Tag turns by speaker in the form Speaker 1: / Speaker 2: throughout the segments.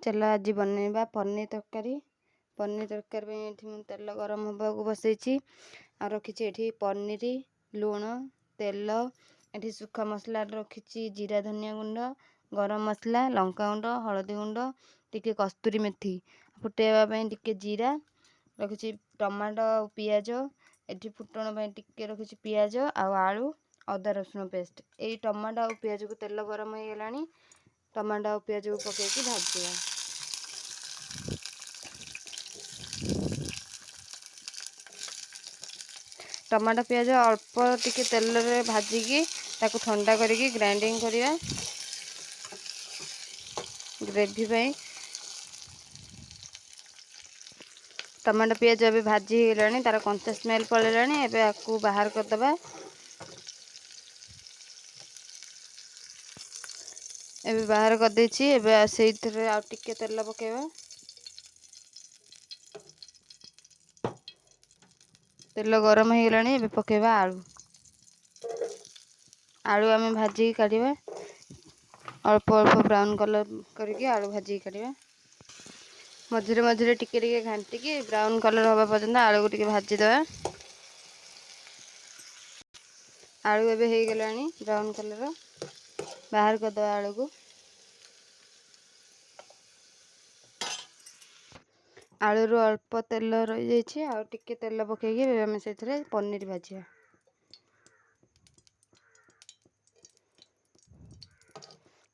Speaker 1: चलो आज बनैबा पनीर तरकारी। पनीर तरकारी पे एठी मैं तेल गरम होबाकू बसैची आ रखीची एठी पनीर लुण तेल एठी सुखा मसला रखीची जीरा धनिया गुंड गरम मसला लंका गुंड हळदी गुंड टिके कस्तूरी मेथी फुटेवा ପାଇଁ टिके जीरा रखीची टमाटो पियाज एठी फुटण ପାଇଁ टिके रखीची पियाज आ आलू अदा रसुण पेस्ट एई टमाटो आ पियाज को तेल गरम हो गेलानी टमाटो आ पियाज को पकेकी भाजिया। टमाटो पियाज अल्प टिके तेल रे भाजिकी ताकू ठंडा करिकी ग्राइंडिंग करिया ग्रेवी पे। टमाटो पियाज अभी भाजी गलानी तार कंचा स्मेल पड़ेलानी एबे आकू बाहर करदबा। एबे बाहर कर देछि एबे सेइथरे आ टिके तेल पकेबा तेल गरम हो गलानी एबे पकेबा आलू आलू आमे भाजी काढ़िबा अल्प अल्प ब्राउन कलर करके आलू भाजी काढ़िबा मझिरे मझिरे टिके टिके घांटिकी ब्राउन कलर होबा पर्यंत आलू को टिके भाजी दबा। आलू एबे हो गलानी ब्राउन कलर बाहर कर दबा आलू को। आलू रो अल्प तेल रही जाइए आ टिके तेल पकेकी आम से पनीर भाजिया।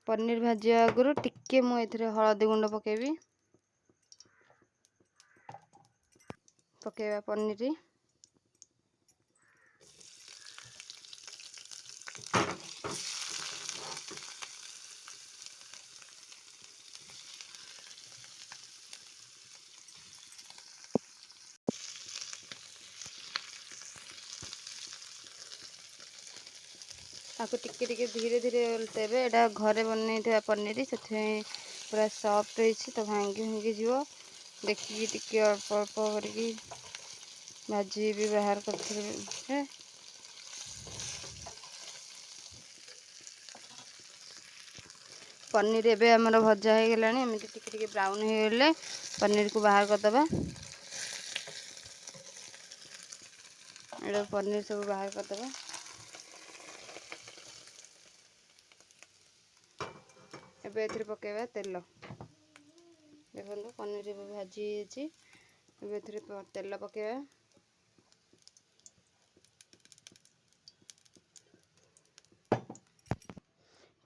Speaker 1: पनीर भाजिया आगुरी टिके मु एथिरे हळदी गुंड पकेबी पकेबा पनीर आपको टिके टिके धीरे धीरे ओल्टेबे एटा घरे बनैथिबा पनीर से पूरा सॉफ्ट होइछि तो भांगी भांगी जीवो देखिए टिके अल्प अल्प करके भाजी भी बाहर करथिबे। पनीर एबे हमर भजा हो गलानी एमती टिके टिके ब्राउन हो गले पनीर को बाहर कर दबा। एटा पनीर सब बाहर कर दबा। एबे एथिरे पकेबा तेल देखो पनीर भाजी होइछि एबे एथिरे तेल पकेबा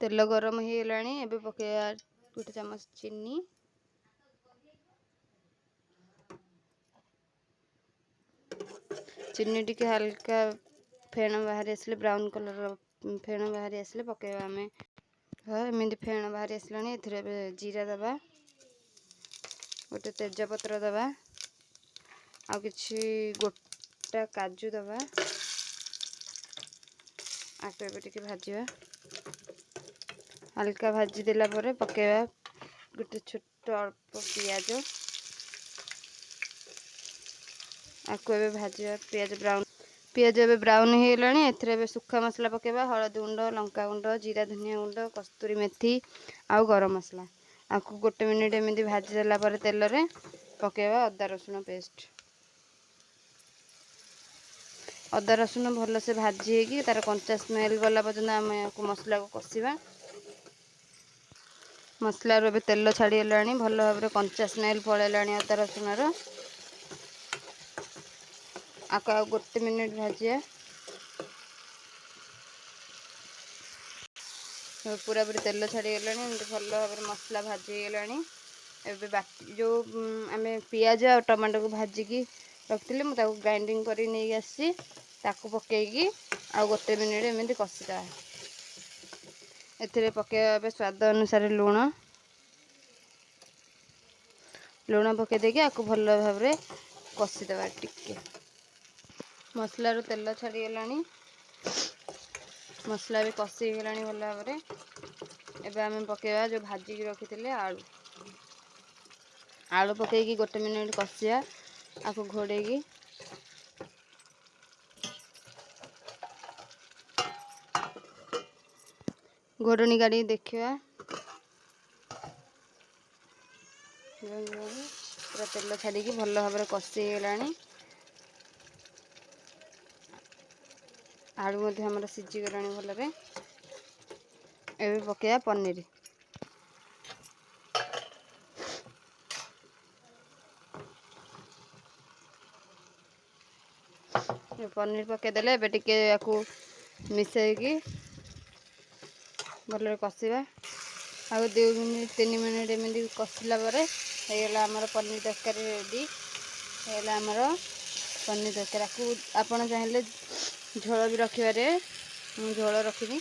Speaker 1: तेल गरम हो गलानी एबे पकेबा गोटे चम्मच चीनी चीनी टिके हल्का फेण बाहर आसले ब्राउन कलर फेण बाहर आसले पकेबा आमे हाँ एमती फेण बाहर आसलानी एथिरे जीरा दबा गोटे तेजपत्र दबा आ किछि गोटा काजू दबा आको एबे टिके भाजिबा हल्का भाजी देला परे पकेबा गोटे छोट अल्प पियाज आको एबे भाजिबा पियाज एबे ब्राउन हो गलानी एथिरे एबे सुखा मसला पकेबा हळदी गुंड लंका गुंड जीरा धनिया गुंड कस्तूरी मेथी आउ गरम मसला आको गोटे मिनिट एमती भाजी देला परे तेल रे पकेबा अदा रसुण पेस्ट अदा रसुण भल से भाजी होगी तार कंचा स्मेल गला पर्यंत आम मसला को कषिबा। मसला रो तेल छाड़ी गलानी भल भाव कंचा स्मेल पळेलानी अदा रसुण रो आको गोटे मिनिट भाजिया पूरा पूरी तेल छाड़ी गलानी भल भाव मसला भाजी गलानी एबे बाकी जो आम पियाज और टमाटो को भाजिकी रखी मुझे ग्राइंडिंग कर नहीं आसी ताकू पकेकी आ गोटे मिनिट एमती कषिदा एथिरे पकेबा स्वाद अनुसार लुण लुण पके देकी आकु भल भाव कषिदेवा टिके मसलार तेल छाड़ी गलानी मसला भी कषि गलानी भल भाव एबे आम पकेबा जो भाजिकी रखी आलू आलू पकेकी गोटे मिनिट कषिया आकु घोड़ेगी घोड़नी गाड़ी देखिया पूरा तेल छाड़ी भल भाव कषि गलानी आलू आमर सीझी गला भलरे ए पकड़ा पनीर पनीर पकईदेले ए टिके या मिसईकी भल कषा आ 2 मिनिट 3 मिनिट एमती कषिला होगला आमर पनीर तरकारी रेडी होगला आमर पनीर तरकारी आपड़ चाहिए झोल भी रखिबारे झोल रखी